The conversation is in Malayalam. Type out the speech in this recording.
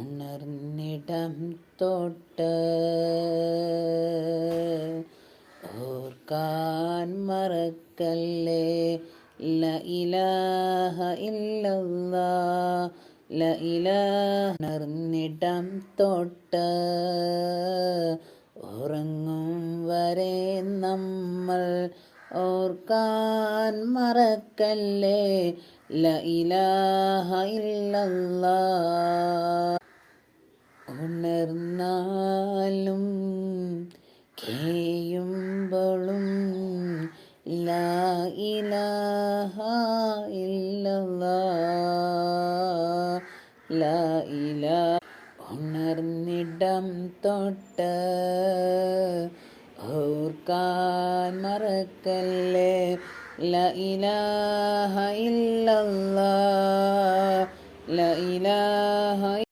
ഉണർന്നിടം തൊട്ട് ഓർക്കാൻ മറക്കല്ലേ ല ഇലാഹ ഇല്ലല്ലാഹ് ല ഇലാഹ. ഉണർന്നിടം തൊട്ട് ഉറങ്ങും വരെ നമ്മൾ ഓർക്കാൻ മറക്കല്ലേ ല ഇലാഹ ഇല്ലല്ലാഹ്. ഉണർന്നാലും കേയുമ്പോഴും ലാ ഇലാഹ ഇല്ലല്ലാഹ് ലാ ഇലാഹ. ഉണർന്നിടം തൊട്ട് ഓർക്കാൻ മറക്കല്ലേ ല ഇലാഹ ഇല്ലല്ലാഹ് ല ഇലാഹ